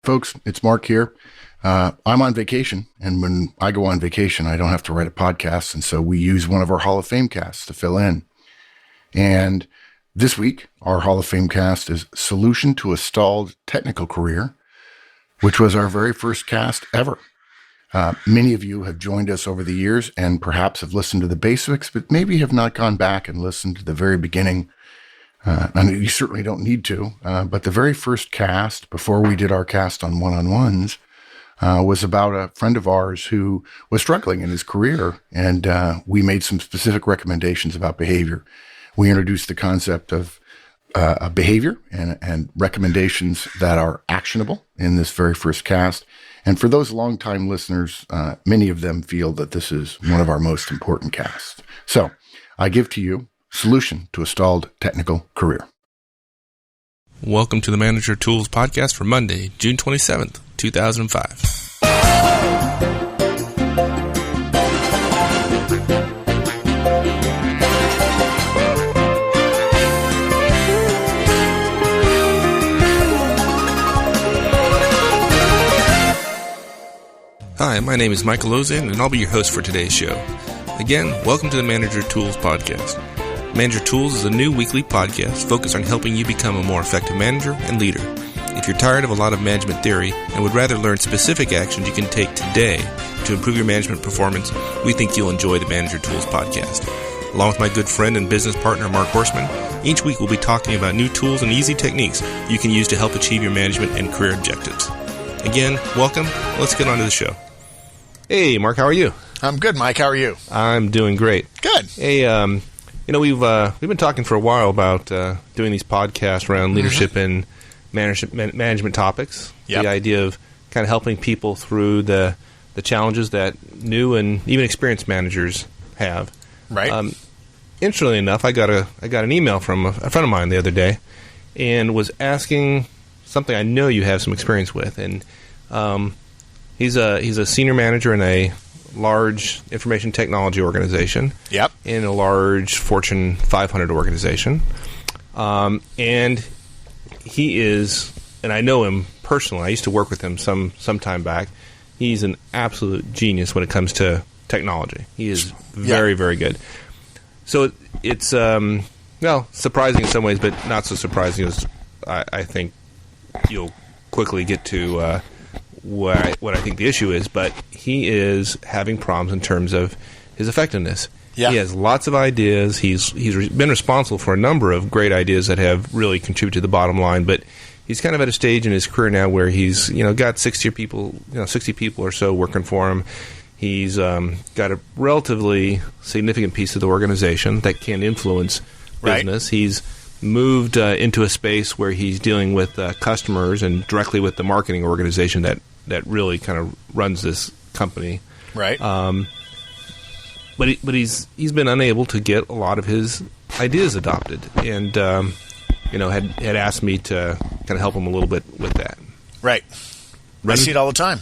Folks, it's Mark here. I'm on vacation, and when I go on vacation, I don't have to write a podcast, and so we use one of our Hall of Fame casts to fill in. And this week, our Hall of Fame cast is Solution to a Stalled Technical Career, which was our very first cast ever. Many of you have joined us over the years and perhaps have listened to the basics, but maybe have not gone back and listened to the very beginning. And you certainly don't need to, but the very first cast, before we did our cast on one-on-ones, was about a friend of ours who was struggling in his career, and we made some specific recommendations about behavior. We introduced the concept of behavior and recommendations that are actionable in this very first cast. And for those longtime listeners, many of them feel that this is one of our most important casts. So I give to you Solution to a Stalled Technical Career. Welcome to the Manager Tools Podcast for Monday, June 27th, 2005. Hi, my name is Michael Ozan, and I'll be your host for today's show. Again, welcome to the Manager Tools Podcast. Manager Tools is a new weekly podcast focused on helping you become a more effective manager and leader. If you're tired of a lot of management theory and would rather learn specific actions you can take today to improve your management performance, we think you'll enjoy the Manager Tools podcast. Along with my good friend and business partner, Mark Horstman, each week we'll be talking about new tools and easy techniques you can use to help achieve your management and career objectives. Again, welcome. Let's get on to the show. Hey, Mark, how are you? I'm good, Mike. How are you? I'm doing great. Good. Hey, we've been talking for a while about doing these podcasts around leadership and management topics. Yep. The idea of kind of helping people through the challenges that new and even experienced managers have. Right. Interestingly enough, I got an email from a friend of mine the other day, and was asking something I know you have some experience with, and he's a senior manager in a large information technology organization. Yep. In a large Fortune 500 organization. And he is, and I know him personally, I used to work with him some time back. He's an absolute genius when it comes to technology. He is very, very good. So it's, surprising in some ways, but not so surprising as I think you'll quickly get to what I think the issue is, but he is having problems in terms of his effectiveness. Yeah. He has lots of ideas. He's been responsible for a number of great ideas that have really contributed to the bottom line, but he's kind of at a stage in his career now where he's got 60 people or so working for him. He's got a relatively significant piece of the organization that can influence business. Right. He's moved into a space where he's dealing with customers and directly with the marketing organization that really kind of runs this company. Right. But he's been unable to get a lot of his ideas adopted, and had asked me to kind of help him a little bit with that. Right. I see it all the time.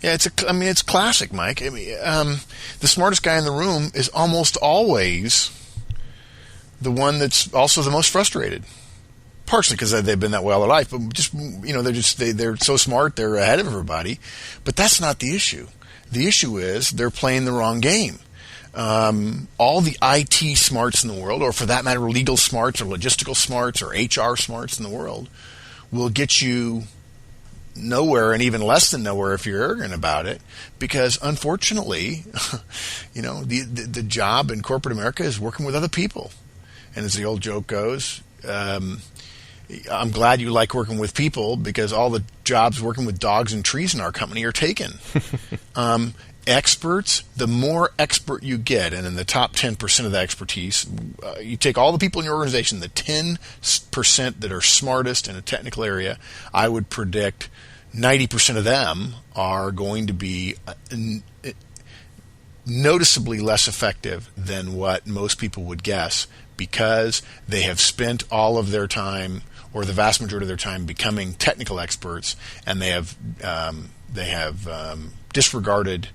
Yeah, it's classic, Mike. I mean, the smartest guy in the room is almost always the one that's also the most frustrated. Partially because they've been that way all their life, but they're so smart, they're ahead of everybody. But that's not the issue. The issue is they're playing the wrong game. All the IT smarts in the world, or for that matter, legal smarts or logistical smarts or HR smarts in the world, will get you nowhere, and even less than nowhere if you're arrogant about it, because unfortunately, the job in corporate America is working with other people. And as the old joke goes, I'm glad you like working with people because all the jobs working with dogs and trees in our company are taken. Experts, the more expert you get, and in the top 10% of the expertise, you take all the people in your organization, the 10% that are smartest in a technical area, I would predict 90% of them are going to be noticeably less effective than what most people would guess, because they have spent all of their time, or the vast majority of their time, becoming technical experts, and they have disregarded,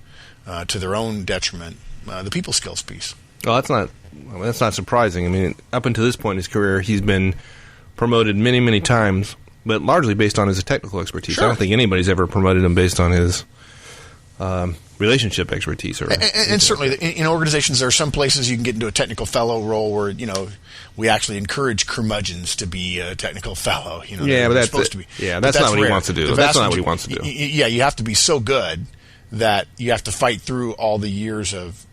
to their own detriment, the people skills piece. Well, that's not surprising. I mean, up until this point in his career, he's been promoted many, many times but largely based on his technical expertise. Sure. I don't think anybody's ever promoted him based on his relationship expertise. And certainly in organizations, there are some places you can get into a technical fellow role where, we actually encourage curmudgeons to be a technical fellow. But that's supposed to be. Yeah, that's not what he wants to do. That's not what he wants to do. Yeah, you have to be so good that you have to fight through all the years of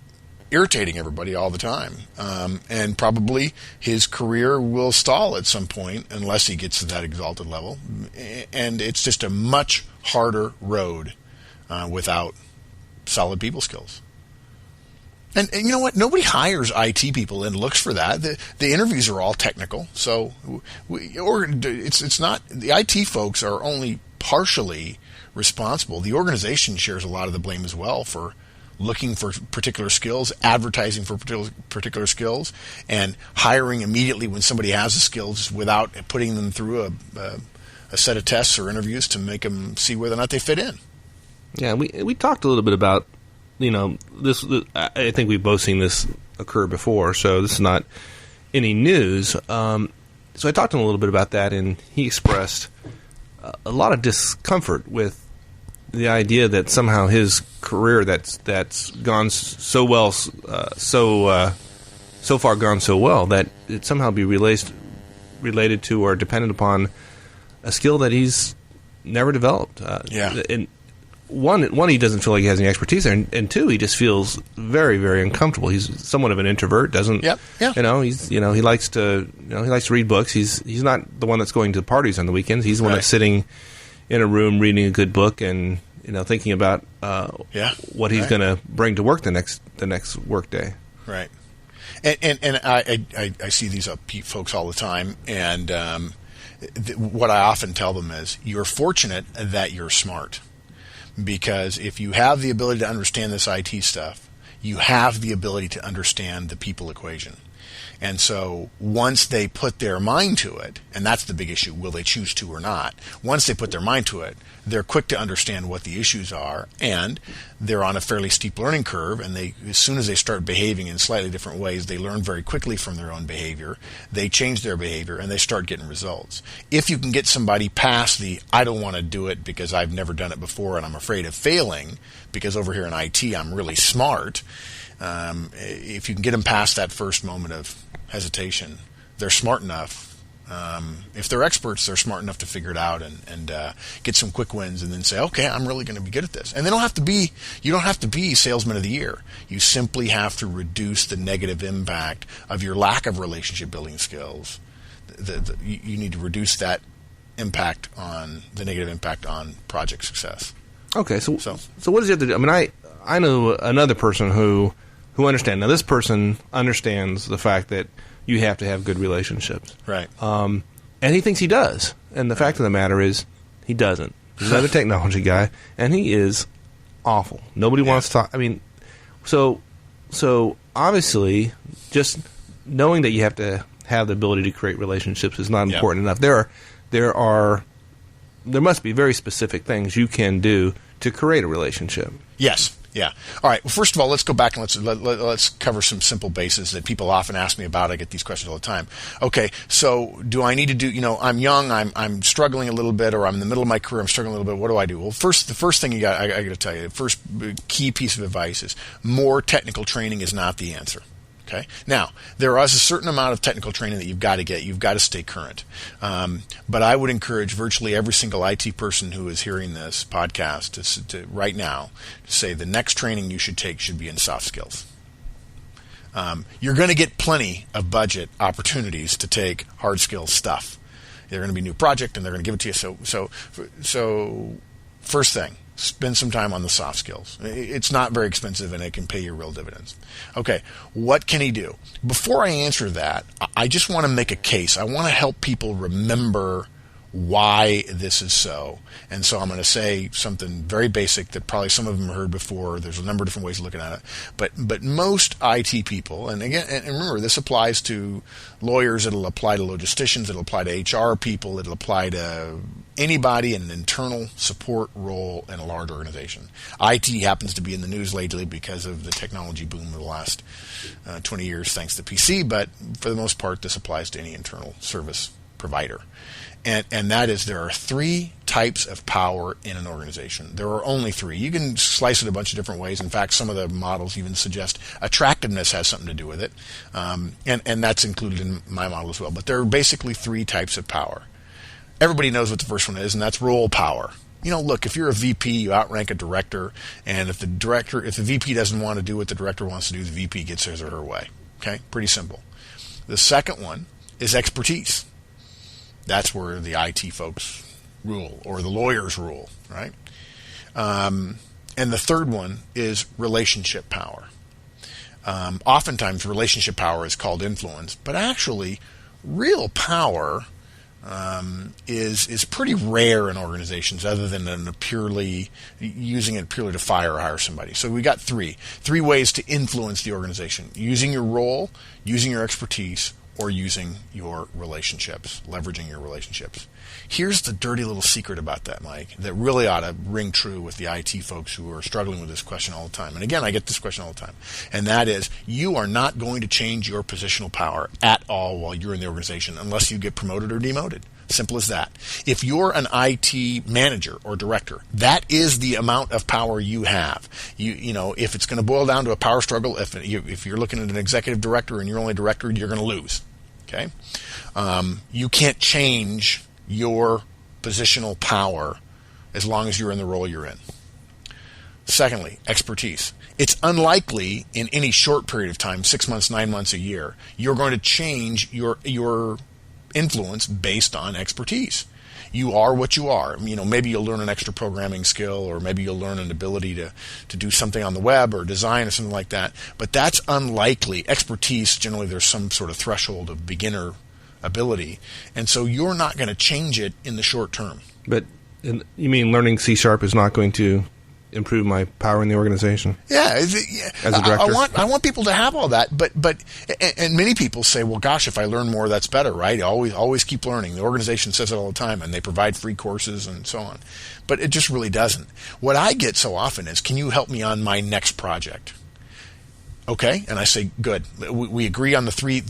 irritating everybody all the time. And probably his career will stall at some point unless he gets to that exalted level. And it's just a much harder road without solid people skills. And you know what? Nobody hires IT people and looks for that. The interviews are all technical. So it's not, the IT folks are only partially responsible. The organization shares a lot of the blame as well for looking for particular skills, advertising for particular skills, and hiring immediately when somebody has the skills without putting them through a set of tests or interviews to make them see whether or not they fit in. Yeah, we talked a little bit about, this. I think we've both seen this occur before, so this is not any news. So I talked to him a little bit about that, and he expressed a lot of discomfort with the idea that somehow his career that's gone so well, so far gone so well, that it somehow be related to or dependent upon a skill that he's never developed. And one, he doesn't feel like he has any expertise there, and two, he just feels very, very uncomfortable. He's somewhat of an introvert. Doesn't he likes to read books. He's not the one that's going to parties on the weekends. He's the one that's sitting in a room reading a good book and thinking about what he's going to bring to work the next work day. Right. And I see these folks all the time, and what I often tell them is, you're fortunate that you're smart. Because if you have the ability to understand this IT stuff, you have the ability to understand the people equation. And so once they put their mind to it, and that's the big issue, will they choose to or not? Once they put their mind to it, they're quick to understand what the issues are, and they're on a fairly steep learning curve, and as soon as they start behaving in slightly different ways, they learn very quickly from their own behavior, they change their behavior, and they start getting results. If you can get somebody past the, I don't want to do it because I've never done it before and I'm afraid of failing, because over here in IT I'm really smart, if you can get them past that first moment of hesitation, they're smart enough. If they're experts, they're smart enough to figure it out and get some quick wins, and then say, okay, I'm really going to be good at this. And you don't have to be salesman of the year. You simply have to reduce the negative impact of your lack of relationship building skills. You need to reduce that impact on the negative impact on project success. Okay, so what does he have to do? I mean, I know another person who understands. Now, this person understands the fact that you have to have good relationships. Right. And he thinks he does. And the fact of the matter is, he doesn't. He's another technology guy, and he is awful. Nobody wants to talk. I mean, so obviously, just knowing that you have to have the ability to create relationships is not important enough. There must be very specific things you can do to create a relationship. Yes. Yeah. All right. Well, first of all, let's go back and let's cover some simple bases that people often ask me about. I get these questions all the time. Okay. So do I need to do, I'm young, I'm struggling a little bit, or I'm in the middle of my career, I'm struggling a little bit. What do I do? Well, the first thing I got to tell you, the first key piece of advice is more technical training is not the answer. Okay. Now, there is a certain amount of technical training that you've got to get. You've got to stay current. But I would encourage virtually every single IT person who is hearing this podcast to right now to say the next training you should take should be in soft skills. You're going to get plenty of budget opportunities to take hard skills stuff. They're going to be a new project, and they're going to give it to you. So first thing, spend some time on the soft skills. It's not very expensive, and it can pay you real dividends. Okay, what can he do? Before I answer that, I just want to make a case. I want to help people remember why this is so. And so I'm going to say something very basic that probably some of them heard before. There's a number of different ways of looking at it. But most IT people, and again, and remember, this applies to lawyers, it'll apply to logisticians, it'll apply to HR people, it'll apply to anybody in an internal support role in a large organization. IT happens to be in the news lately because of the technology boom of the last 20 years, thanks to PC, but for the most part, this applies to any internal service provider. And that is, there are 3 types of power in an organization. There are only 3. You can slice it a bunch of different ways. In fact, some of the models even suggest attractiveness has something to do with it. And that's included in my model as well. But there are basically 3 types of power. Everybody knows what the first one is, and that's role power. Look, if you're a VP, you outrank a director, and if the VP doesn't want to do what the director wants to do, the VP gets his or her way. Okay? Pretty simple. The second one is expertise. That's where the IT folks rule, or the lawyers rule, right? And the third one is relationship power. Oftentimes, relationship power is called influence, but actually, real power is pretty rare in organizations, other than using it purely to fire or hire somebody. So we got three ways to influence the organization: using your role, using your expertise, or using your relationships, leveraging your relationships. Here's the dirty little secret about that, Mike, that really ought to ring true with the IT folks who are struggling with this question all the time. And again, I get this question all the time. And that is, you are not going to change your positional power at all while you're in the organization unless you get promoted or demoted. Simple as that. If you're an IT manager or director, that is the amount of power you have. If it's going to boil down to a power struggle, if you're looking at an executive director and you're only a director, you're going to lose. Okay? You can't change your positional power as long as you're in the role you're in. Secondly, expertise. It's unlikely in any short period of time, 6 months, 9 months, a year, you're going to change your influence based on expertise. You are what you are. Maybe you'll learn an extra programming skill, or maybe you'll learn an ability to do something on the web or design or something like that. But that's unlikely. Expertise, generally there's some sort of threshold of beginner ability. And so you're not going to change it in the short term. But you mean learning C# is not going to improve my power in the organization? Yeah, as a director, I want people to have all that, but many people say, well, gosh, if I learn more, that's better, right? Always keep learning. The organization says it all the time, and they provide free courses and so on, but it just really doesn't. What I get so often is, can you help me on my next project? Okay, and I say, good. We agree on the three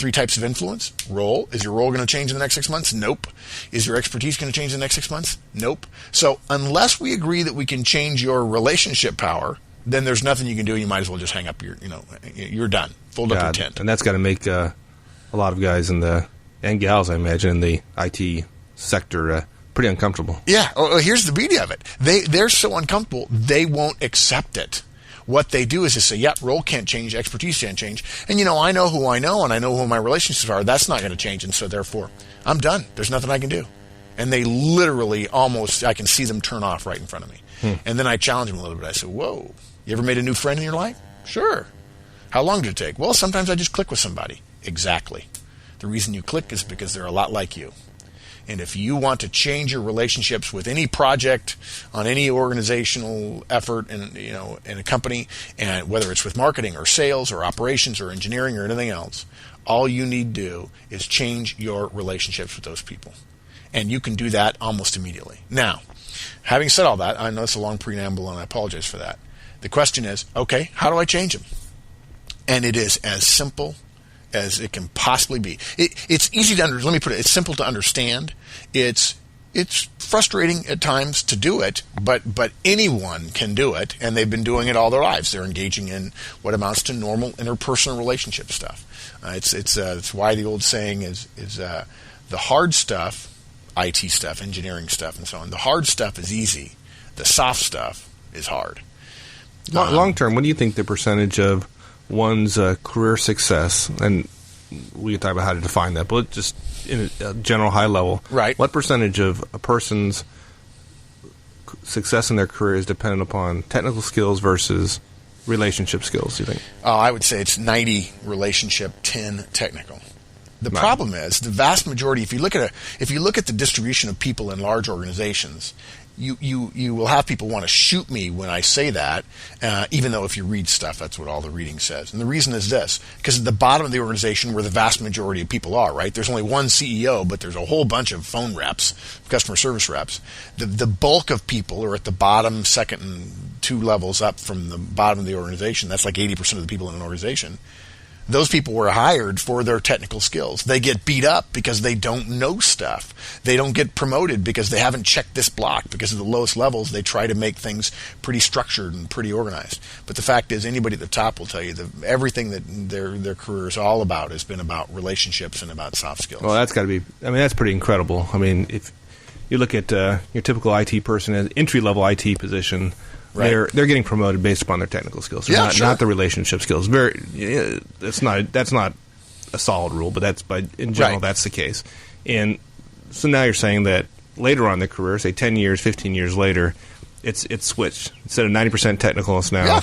types of influence. Role. Is your role going to change in the next 6 months? Nope. Is your expertise going to change in the next 6 months? Nope. So unless we agree that we can change your relationship power, then there's nothing you can do. You might as well just hang up you're done. Fold up your tent. And that's got to make a lot of guys and gals, I imagine, in the IT sector pretty uncomfortable. Yeah. Oh, here's the beauty of it. They're so uncomfortable, they won't accept it. What they do is they say, yeah, role can't change, expertise can't change. And, I know who I know, and I know who my relationships are. That's not going to change, and so therefore, I'm done. There's nothing I can do. And they literally I can see them turn off right in front of me. And then I challenge them a little bit. I say, whoa, you ever made a new friend in your life? Sure. How long did it take? Well, sometimes I just click with somebody. Exactly. The reason you click is because they're a lot like you. And if you want to change your relationships with any project, on any organizational effort in a company, and whether it's with marketing or sales or operations or engineering or anything else, all you need to do is change your relationships with those people. And you can do that almost immediately. Now, having said all that, I know it's a long preamble and I apologize for that. The question is, okay, how do I change them? And it is as simple as it can possibly be. It's easy to understand. Let me put it. It's simple to understand. It's frustrating at times to do it, but anyone can do it, and they've been doing it all their lives. They're engaging in what amounts to normal interpersonal relationship stuff. It's why the old saying is the hard stuff, IT stuff, engineering stuff, and so on. The hard stuff is easy. The soft stuff is hard. Long term, what do you think the percentage of one's career success, and we can talk about how to define that, but just in a general high level, right? What percentage of a person's success in their career is dependent upon technical skills versus relationship skills, do you think? I would say it's 90 relationship, 10 technical. The problem is the vast majority. If you look at the distribution of people in large organizations, you will have people want to shoot me when I say that, even though if you read stuff, that's what all the reading says. And the reason is this, because at the bottom of the organization where the vast majority of people are, right, there's only one CEO, but there's a whole bunch of phone reps, customer service reps. The bulk of people are at the bottom, second and 2 levels up from the bottom of the organization. That's like 80% of the people in an organization. Those people were hired for their technical skills. They get beat up because they don't know stuff. They don't get promoted because they haven't checked this block. Because of the lowest levels, they try to make things pretty structured and pretty organized. But the fact is, anybody at the top will tell you that everything that their career is all about has been about relationships and about soft skills. Well, that's got to be, I mean, that's pretty incredible. I mean, if you look at your typical IT person, an entry-level IT position, right, they're getting promoted based upon their technical skills, not the relationship skills. That's not a solid rule, but in general, that's the case. And so now you're saying that later on in their career, say 10 years, 15 years later, it's switched. Instead of 90% technical, it's now... Yeah.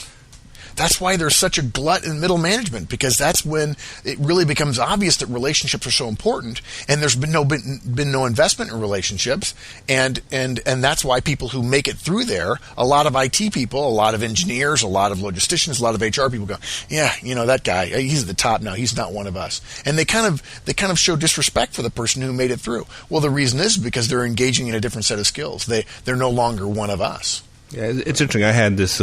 That's why there's such a glut in middle management, because that's when it really becomes obvious that relationships are so important, and there's been no investment in relationships, and that's why people who make it through there, a lot of IT people, a lot of engineers, a lot of logisticians, a lot of HR people go, yeah, that guy, he's at the top now, he's not one of us, and they kind of show disrespect for the person who made it through. Well, the reason is because they're engaging in a different set of skills. They're no longer one of us. Yeah, it's interesting. I had this.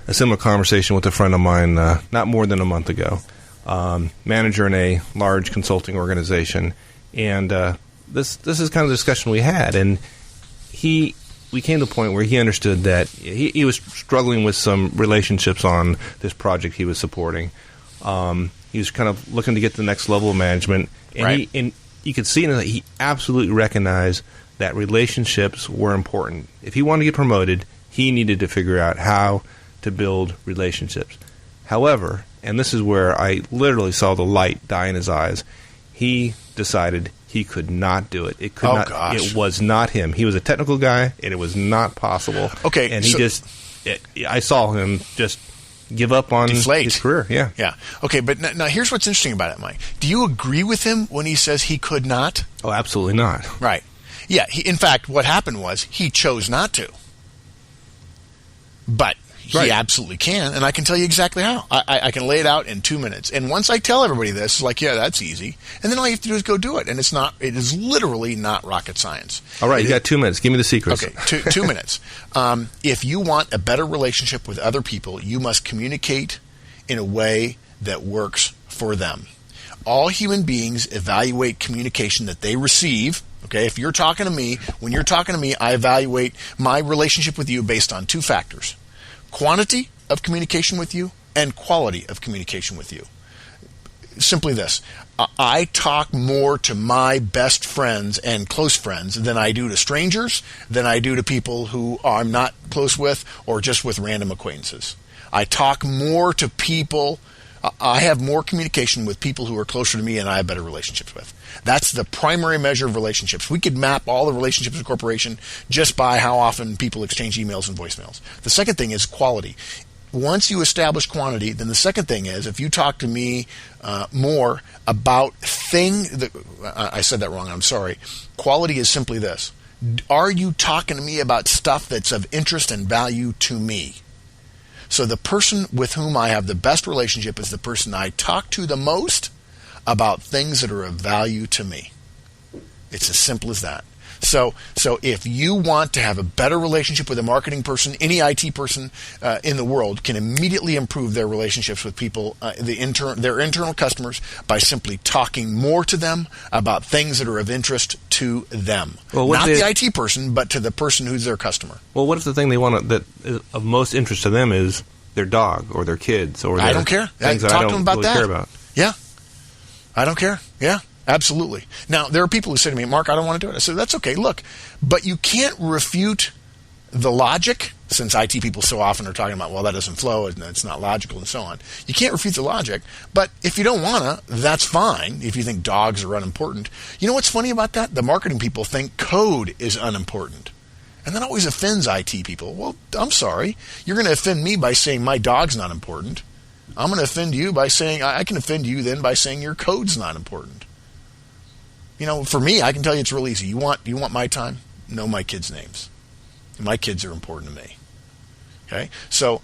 A similar conversation with a friend of mine not more than a month ago, manager in a large consulting organization, and this is kind of the discussion we had, and we came to a point where he understood that he was struggling with some relationships on this project he was supporting. He was kind of looking to get to the next level of management, and right. and you could see that he absolutely recognized that relationships were important. If he wanted to get promoted, he needed to figure out how to build relationships. However, and this is where I literally saw the light die in his eyes, he decided he could not do it. It could not. Gosh. It was not him. He was a technical guy, and it was not possible. Okay, and I saw him just give up on deflate. His career. Yeah. Yeah. Okay, but now here's what's interesting about it, Mike. Do you agree with him when he says he could not? Oh, absolutely not. Right. Yeah. In fact, what happened was he chose not to. But he absolutely can, and I can tell you exactly how. I can lay it out in 2 minutes. And once I tell everybody this, it's like, yeah, that's easy. And then all you have to do is go do it. And it is literally not rocket science. All right, you got 2 minutes. Give me the secrets. Okay, 2 minutes. If you want a better relationship with other people, you must communicate in a way that works for them. All human beings evaluate communication that they receive. Okay, if you're talking to me, when you're talking to me, I evaluate my relationship with you based on 2 factors. Quantity of communication with you and quality of communication with you. Simply this. I talk more to my best friends and close friends than I do to strangers, than I do to people who I'm not close with or just with random acquaintances. I talk more to people. I have more communication with people who are closer to me and I have better relationships with. That's the primary measure of relationships. We could map all the relationships in a corporation just by how often people exchange emails and voicemails. The second thing is quality. Once you establish quantity, then the second thing is if you talk to me more about I said that wrong, I'm sorry. Quality is simply this. Are you talking to me about stuff that's of interest and value to me? So the person with whom I have the best relationship is the person I talk to the most about things that are of value to me. It's as simple as that. So if you want to have a better relationship with a marketing person, any IT person in the world can immediately improve their relationships with people, their internal customers, by simply talking more to them about things that are of interest to them. Well, not the IT person, but to the person who's their customer. Well, what if the thing they want that is of most interest to them is their dog or their kids or I don't care. Things Talk I to don't them about really that. care about. Yeah. I don't care. Yeah. Absolutely. Now, there are people who say to me, Mark, I don't want to do it. I said, that's okay. Look, but you can't refute the logic, since IT people so often are talking about, well, that doesn't flow and it's not logical and so on. You can't refute the logic, but if you don't want to, that's fine if you think dogs are unimportant. You know what's funny about that? The marketing people think code is unimportant. And that always offends IT people. Well, I'm sorry. You're going to offend me by saying my dog's not important. I'm going to offend you by saying, I can offend you then by saying your code's not important. You know, for me, I can tell you it's real easy. You want my time? Know my kids' names. My kids are important to me. Okay? So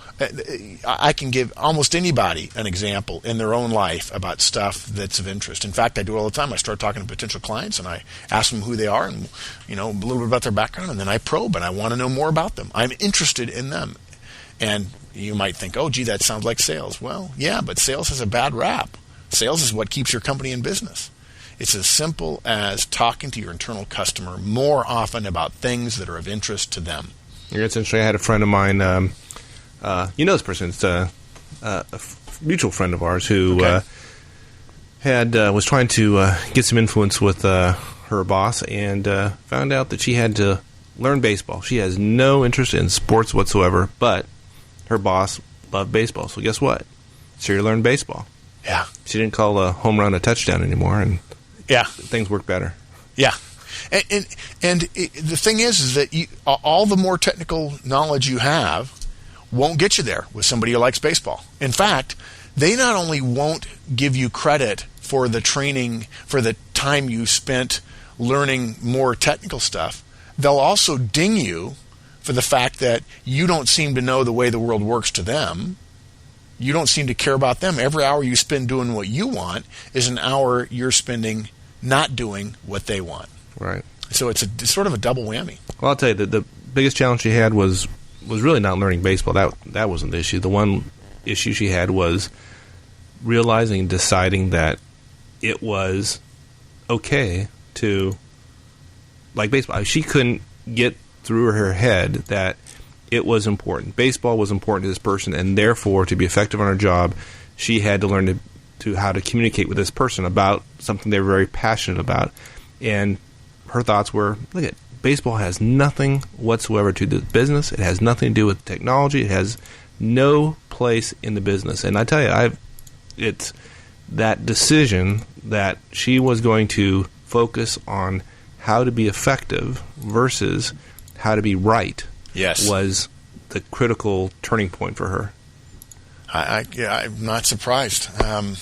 I can give almost anybody an example in their own life about stuff that's of interest. In fact, I do it all the time. I start talking to potential clients and I ask them who they are and, a little bit about their background, and then I probe and I want to know more about them. I'm interested in them. And you might think, oh, gee, that sounds like sales. Well, yeah, but sales has a bad rap. Sales is what keeps your company in business. It's as simple as talking to your internal customer more often about things that are of interest to them. It's interesting. I had a friend of mine, you know this person, it's a mutual friend of ours who was trying to get some influence with her boss and found out that she had to learn baseball. She has no interest in sports whatsoever, but her boss loved baseball. So guess what? She learned baseball. Yeah. She didn't call a home run a touchdown anymore, and things work better. Yeah. And the thing is that all the more technical knowledge you have won't get you there with somebody who likes baseball. In fact, they not only won't give you credit for the training, for the time you spent learning more technical stuff, they'll also ding you for the fact that you don't seem to know the way the world works to them. You don't seem to care about them. Every hour you spend doing what you want is an hour you're spending not doing what they want. Right. So it's sort of a double whammy. Well, I'll tell you, the biggest challenge she had was really not learning baseball. That wasn't the issue. The one issue she had was realizing, deciding that it was okay to like baseball. She couldn't get through her head that it was important. Baseball was important to this person, and therefore, to be effective on her job, she had to learn to how to communicate with this person about something they were very passionate about. And her thoughts were, look at baseball has nothing whatsoever to do with business. It has nothing to do with technology. It has no place in the business. And I tell you, it's that decision that she was going to focus on how to be effective versus how to be right. Yes. Was the critical turning point for her. I'm not surprised. I'll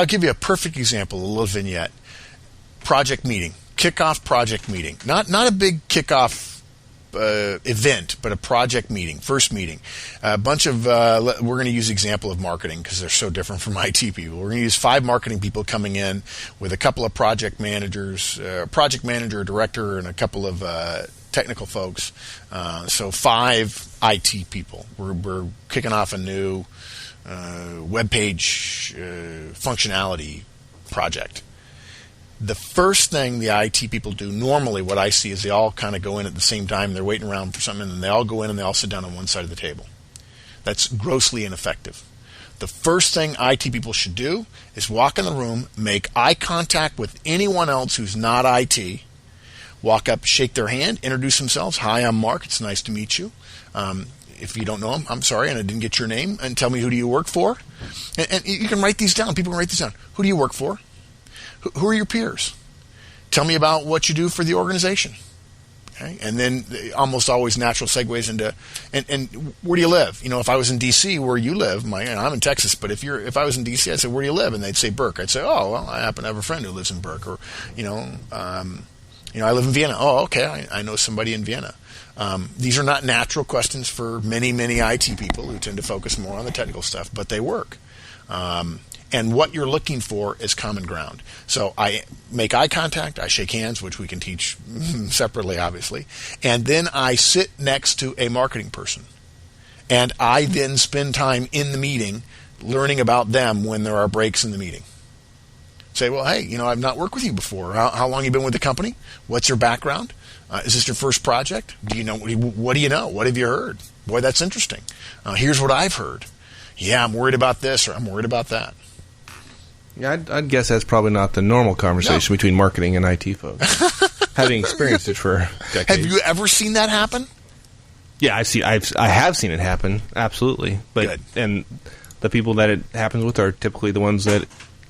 give you a perfect example, a little vignette. Project meeting, kickoff project meeting. Not a big kickoff event, but a project meeting, first meeting. A bunch of, we're going to use the example of marketing because they're so different from IT people. We're going to use 5 marketing people coming in with a couple of project managers, project manager, director, and a couple of technical folks. So 5 IT people. We're kicking off a new web page functionality project. The first thing the IT people do, normally what I see is they all kind of go in at the same time. They're waiting around for something, and then they all go in and they all sit down on one side of the table. That's grossly ineffective. The first thing IT people should do is walk in the room, make eye contact with anyone else who's not IT, walk up, shake their hand, introduce themselves. Hi, I'm Mark. It's nice to meet you. If you don't know them, I'm sorry, and I didn't get your name. And tell me, who do you work for? And you can write these down. People can write these down. Who do you work for? Who are your peers? Tell me about what you do for the organization. Okay? And then almost always natural segues into, and where do you live? You know, if I was in D.C., where you live, and I'm in Texas, but if I was in D.C., I'd say, where do you live? And they'd say Burke. I'd say, oh, well, I happen to have a friend who lives in Burke. Or, I live in Vienna. Oh, okay, I know somebody in Vienna. These are not natural questions for many, many IT people who tend to focus more on the technical stuff, but they work. And what you're looking for is common ground. So I make eye contact, I shake hands, which we can teach separately, obviously, and then I sit next to a marketing person. And I then spend time in the meeting learning about them when there are breaks in the meeting. Say, well, hey, I've not worked with you before. How long have you been with the company? What's your background? Is this your first project? Do you know? What do you know? What have you heard? Boy, that's interesting. Here's what I've heard. Yeah, I'm worried about this, or I'm worried about that. Yeah, I'd guess that's probably not the normal conversation between marketing and IT folks. Having experienced it for decades. Have you ever seen that happen? Yeah, I have seen it happen, absolutely. But Good. And the people that it happens with are typically the ones that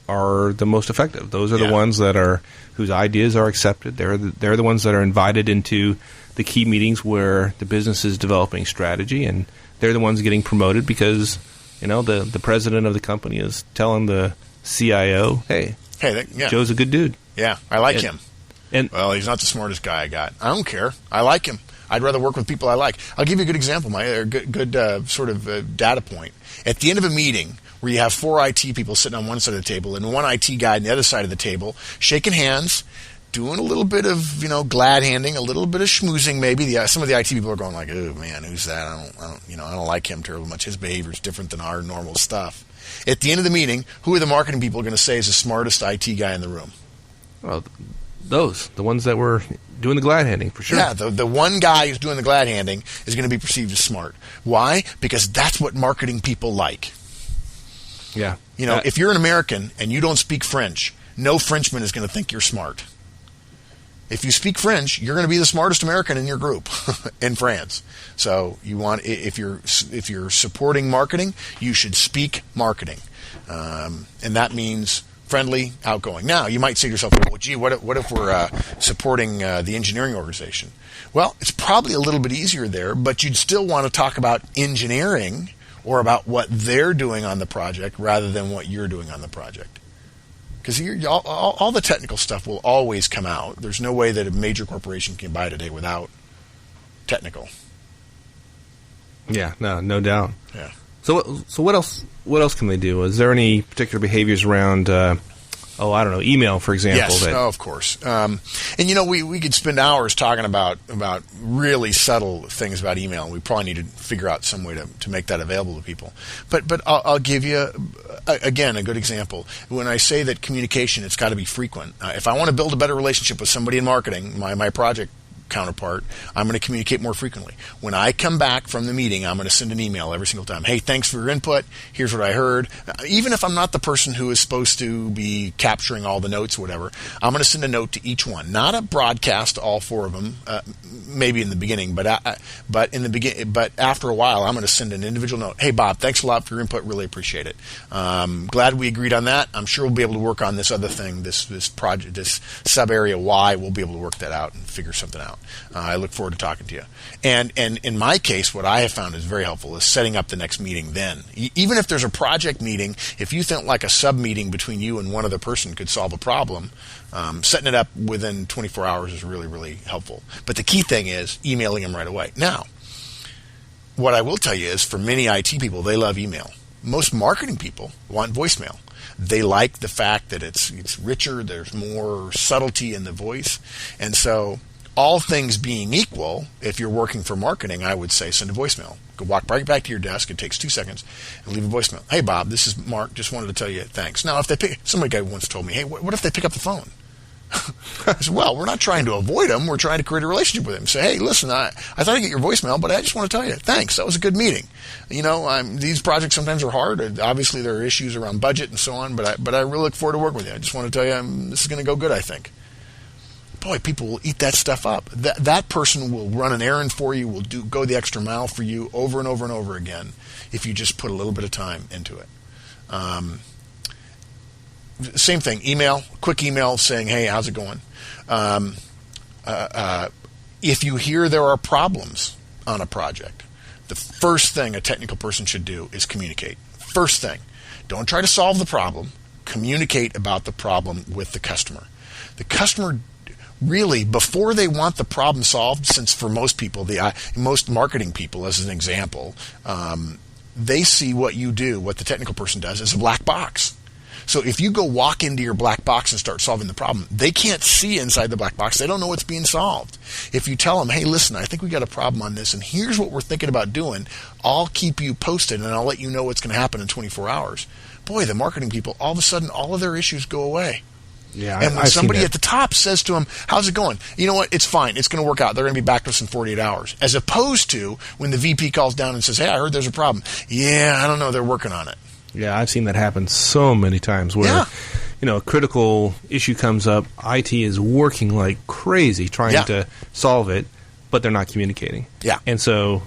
are the most effective. Those are the ones that are whose ideas are accepted. They're the ones that are invited into the key meetings where the business is developing strategy, and they're the ones getting promoted because the president of the company is telling the CIO, hey, Joe's a good dude. Yeah, I like him. Well, he's not the smartest guy I got. I don't care. I like him. I'd rather work with people I like. I'll give you a good example, good sort of data point. At the end of a meeting where you have 4 IT people sitting on one side of the table and one IT guy on the other side of the table, shaking hands, doing a little bit of glad handing, a little bit of schmoozing maybe. Some of the IT people are going like, oh man, who's that? I don't like him terribly much. His behavior is different than our normal stuff. At the end of the meeting, who are the marketing people going to say is the smartest IT guy in the room? Well, the ones that were doing the glad handing, for sure. Yeah, the one guy who's doing the glad handing is going to be perceived as smart. Why? Because that's what marketing people like. Yeah. If you're an American and you don't speak French, no Frenchman is going to think you're smart. If you speak French, you're going to be the smartest American in your group in France. So if you're supporting marketing, you should speak marketing, and that means friendly, outgoing. Now, you might say to yourself, well, gee, what if we're supporting the engineering organization? Well, it's probably a little bit easier there, but you'd still want to talk about engineering or about what they're doing on the project rather than what you're doing on the project. Because all the technical stuff will always come out. There's no way that a major corporation can buy today without technical. Yeah, no doubt. Yeah. So what else? What else can they do? Is there any particular behaviors around? I don't know, email, for example. Yes, of course. And we could spend hours talking about really subtle things about email. We probably need to figure out some way to make that available to people. But I'll give you again a good example. When I say that communication, it's got to be frequent. If I want to build a better relationship with somebody in marketing, my project counterpart, I'm going to communicate more frequently. When I come back from the meeting, I'm going to send an email every single time. Hey, thanks for your input. Here's what I heard. Even if I'm not the person who is supposed to be capturing all the notes, whatever, I'm going to send a note to each one. Not a broadcast to all four of them, maybe in the beginning, but after a while, I'm going to send an individual note. Hey, Bob, thanks a lot for your input. Really appreciate it. Glad we agreed on that. I'm sure we'll be able to work on this other thing, this project, this sub area Y. We'll be able to work that out and figure something out. I look forward to talking to you. And in my case, what I have found is very helpful is setting up the next meeting then. Even if there's a project meeting, if you think like a sub-meeting between you and one other person could solve a problem, setting it up within 24 hours is really, really helpful. But the key thing is emailing them right away. Now, what I will tell you is for many IT people, they love email. Most marketing people want voicemail. They like the fact that it's richer, there's more subtlety in the voice. And so all things being equal, if you're working for marketing, I would say send a voicemail. Go walk right back to your desk. It takes 2 seconds and leave a voicemail. Hey, Bob, this is Mark. Just wanted to tell you thanks. Now, if somebody once told me, hey, what if they pick up the phone? I said, well, we're not trying to avoid them. We're trying to create a relationship with them. Say, hey, listen, I thought I'd get your voicemail, but I just want to tell you, thanks. That was a good meeting. These projects sometimes are hard. Obviously, there are issues around budget and so on, but I really look forward to working with you. I just want to tell you this is going to go good, I think. Boy, people will eat that stuff up. That person will run an errand for you, will go the extra mile for you over and over and over again if you just put a little bit of time into it. Same thing, quick email saying, hey, how's it going? If you hear there are problems on a project, the first thing a technical person should do is communicate. First thing. Don't try to solve the problem. Communicate about the problem with the customer. The customer really, before they want the problem solved, since for most people, most marketing people, as an example, they see what you do, what the technical person does, as a black box. So if you go walk into your black box and start solving the problem, they can't see inside the black box. They don't know what's being solved. If you tell them, hey, listen, I think we got a problem on this, and here's what we're thinking about doing, I'll keep you posted, and I'll let you know what's going to happen in 24 hours. Boy, the marketing people, all of a sudden, all of their issues go away. Yeah, and when somebody at the top says to them, how's it going? You know what? It's fine. It's going to work out. They're going to be back to us in 48 hours. As opposed to when the VP calls down and says, hey, I heard there's a problem. Yeah, I don't know. They're working on it. Yeah, I've seen that happen so many times where, a critical issue comes up, IT is working like crazy trying to solve it, but they're not communicating. Yeah. And so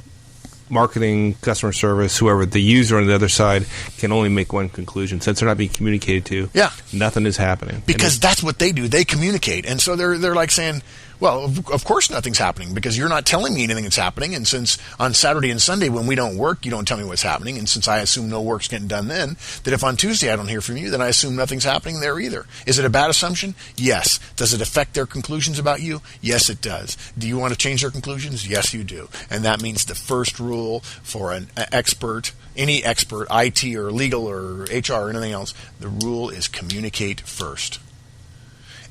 marketing, customer service, whoever, the user on the other side can only make one conclusion. Since they're not being communicated to, nothing is happening. Because that's what they do. They communicate. And so they're like saying, well, of course nothing's happening because you're not telling me anything that's happening. And since on Saturday and Sunday when we don't work, you don't tell me what's happening. And since I assume no work's getting done then, that if on Tuesday I don't hear from you, then I assume nothing's happening there either. Is it a bad assumption? Yes. Does it affect their conclusions about you? Yes, it does. Do you want to change their conclusions? Yes, you do. And that means the first rule for an expert, any expert, IT or legal or HR or anything else, the rule is communicate first.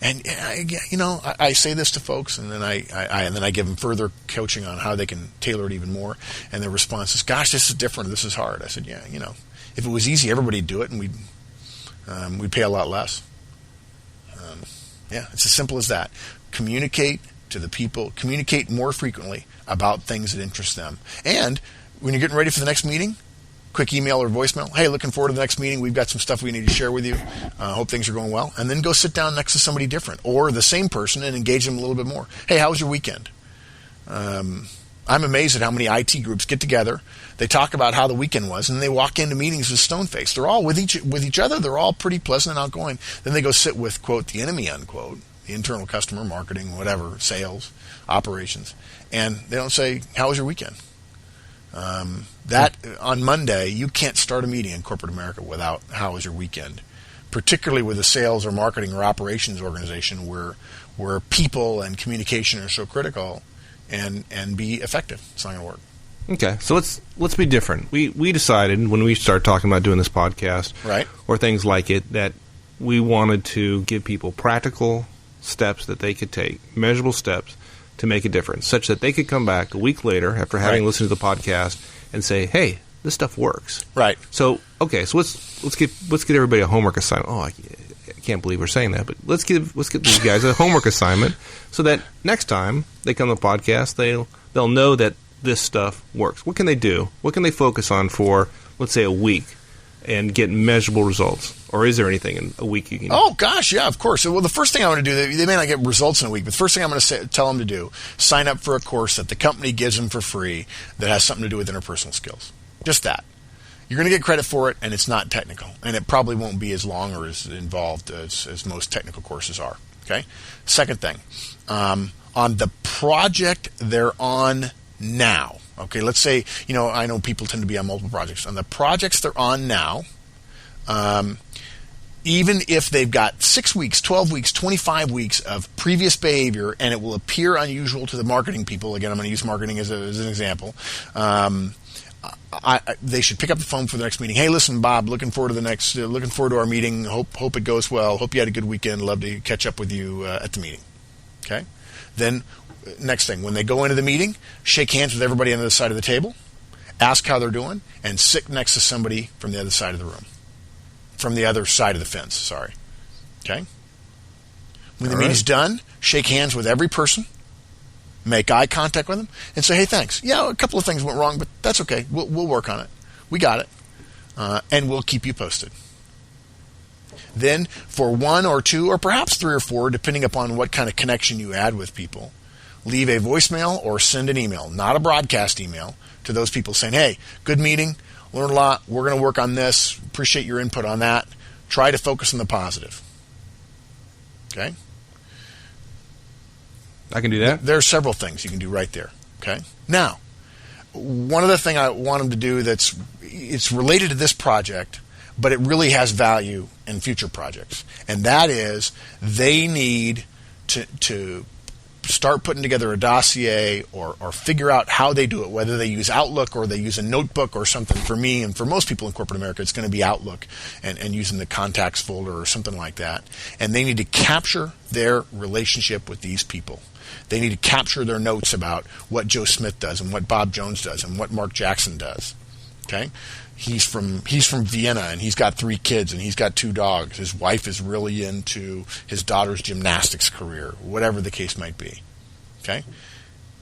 And I say this to folks, and then I give them further coaching on how they can tailor it even more. And their response is, "Gosh, this is different. This is hard." I said, "Yeah, if it was easy, everybody'd do it, and we'd pay a lot less." It's as simple as that. Communicate to the people. Communicate more frequently about things that interest them. And when you're getting ready for the next meeting, quick email or voicemail. "Hey, looking forward to the next meeting. We've got some stuff we need to share with you. Hope things are going well." And then go sit down next to somebody different or the same person and engage them a little bit more. "Hey, how was your weekend?" I'm amazed at how many IT groups get together. They talk about how the weekend was, and they walk into meetings with stone-faced. They're all with each other. They're all pretty pleasant and outgoing. Then they go sit with, quote, the enemy, unquote, the internal customer, marketing, whatever, sales, operations. And they don't say, "How was your weekend?" That on Monday, you can't start a meeting in corporate America without "How was your weekend?" Particularly with a sales or marketing or operations organization where people and communication are so critical and be effective. It's not going to work. Okay, so let's be different. We decided when we started talking about doing this podcast, right, or things like it, that we wanted to give people practical steps that they could take, measurable steps to make a difference, such that they could come back a week later after having listened to the podcast and say, "Hey, this stuff works." Right. So okay, so let's get everybody a homework assignment. Oh, I can't believe we're saying that, but let's get these guys a homework assignment so that next time they come to the podcast, they'll know that this stuff works. What can they do? What can they focus on for, let's say, a week and get measurable results? Or is there anything in a week you can do? Oh, gosh, yeah, of course. Well, the first thing I want to do, they may not get results in a week, but the first thing I'm going to tell them to do, sign up for a course that the company gives them for free that has something to do with interpersonal skills. Just that. You're going to get credit for it, and it's not technical. And it probably won't be as long or as involved as most technical courses are. Okay? Second thing, on the project they're on now. Okay, let's say, I know people tend to be on multiple projects. On the projects they're on now, even if they've got 6 weeks, 12 weeks, 25 weeks of previous behavior, and it will appear unusual to the marketing people, again, I'm going to use marketing as an example, they should pick up the phone for the next meeting. "Hey, listen, Bob, looking forward to our meeting. Hope it goes well. Hope you had a good weekend. Love to catch up with you at the meeting." Okay? Then, next thing, when they go into the meeting, shake hands with everybody on the other side of the table, ask how they're doing, and sit next to somebody from the other side of the room. From the other side of the fence, sorry. Okay? When the meeting's done, shake hands with every person, make eye contact with them, and say, "Hey, thanks. Yeah, a couple of things went wrong, but that's okay. We'll work on it. We got it. And we'll keep you posted." Then, for 1 or 2 or perhaps 3 or 4, depending upon what kind of connection you add with people, leave a voicemail or send an email, not a broadcast email, to those people saying, "Hey, good meeting. Learn a lot. We're going to work on this. Appreciate your input on that. Try to focus on the positive." Okay? I can do that. There are several things you can do right there. Okay? Now, one other thing I want them to do it's related to this project, but it really has value in future projects. And that is they need to start putting together a dossier or figure out how they do it, whether they use Outlook or they use a notebook or something. For me and for most people in corporate America, it's going to be Outlook and using the contacts folder or something like that. And they need to capture their relationship with these people. They need to capture their notes about what Joe Smith does and what Bob Jones does and what Mark Jackson does. Okay? He's from Vienna, and he's got 3 kids, and he's got 2 dogs. His wife is really into his daughter's gymnastics career, whatever the case might be. Okay?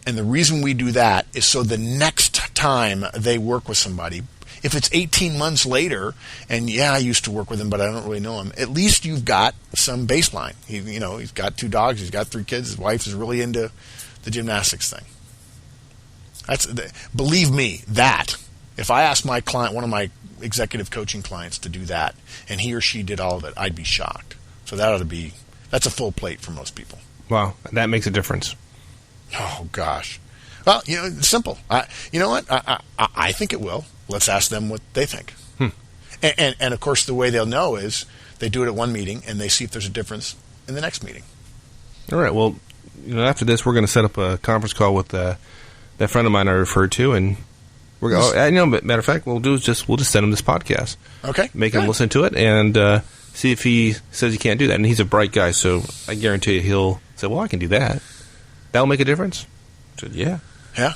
And the reason we do that is so the next time they work with somebody, if it's 18 months later, and I used to work with him, but I don't really know him, at least you've got some baseline. He's got 2 dogs, he's got 3 kids, his wife is really into the gymnastics thing. Believe me, that. If I asked my client, one of my executive coaching clients, to do that, and he or she did all of it, I'd be shocked. So that's a full plate for most people. Wow, that makes a difference. Oh, gosh. Well, it's simple. You know what? I think it will. Let's ask them what they think. And of course, the way they'll know is they do it at one meeting, and they see if there's a difference in the next meeting. All right. Well, after this, we're going to set up a conference call with that friend of mine I referred to, and matter of fact, we'll just send them this podcast. Okay. Make them listen to it, and see if he says he can't do that. And he's a bright guy, so I guarantee you he'll say, well, I can do that. That'll make a difference? I said, yeah. Yeah.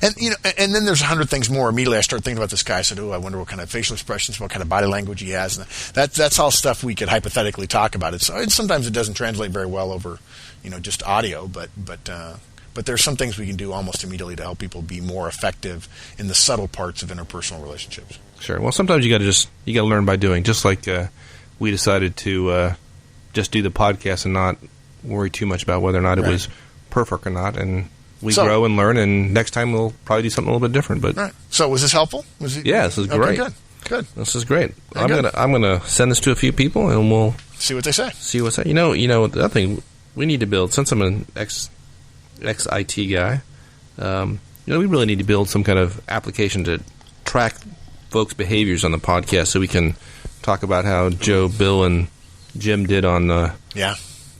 And and then there's 100 things more. Immediately I start thinking about this guy. I said, I wonder what kind of facial expressions, what kind of body language he has. And that's all stuff we could hypothetically talk about. Sometimes it doesn't translate very well over, just audio, but there's some things we can do almost immediately to help people be more effective in the subtle parts of interpersonal relationships. Sure. Well, sometimes you got to learn by doing. Just like we decided to just do the podcast and not worry too much about whether or not it was perfect or not, and we grow and learn, and next time we'll probably do something a little bit different. But right. So was this helpful? Yeah, this is great. Okay, good. This is great. I'm gonna send this to a few people, and we'll see what they say. The other thing we need to build, since I'm an ex-IT guy, we really need to build some kind of application to track folks' behaviors on the podcast, so we can talk about how Joe, Bill, and Jim did on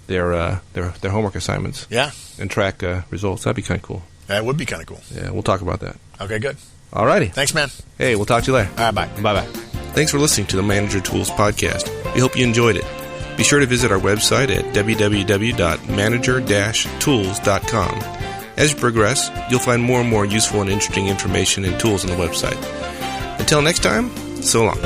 their homework assignments. Yeah. And track results. That'd be kind of cool. That would be kind of cool. Yeah, we'll talk about that. Okay, good. All righty. Thanks, man. Hey, we'll talk to you later. All right, bye. Bye-bye. Thanks for listening to the Manager Tools Podcast. We hope you enjoyed it. Be sure to visit our website at www.manager-tools.com. As you progress, you'll find more and more useful and interesting information and tools on the website. Until next time, so long.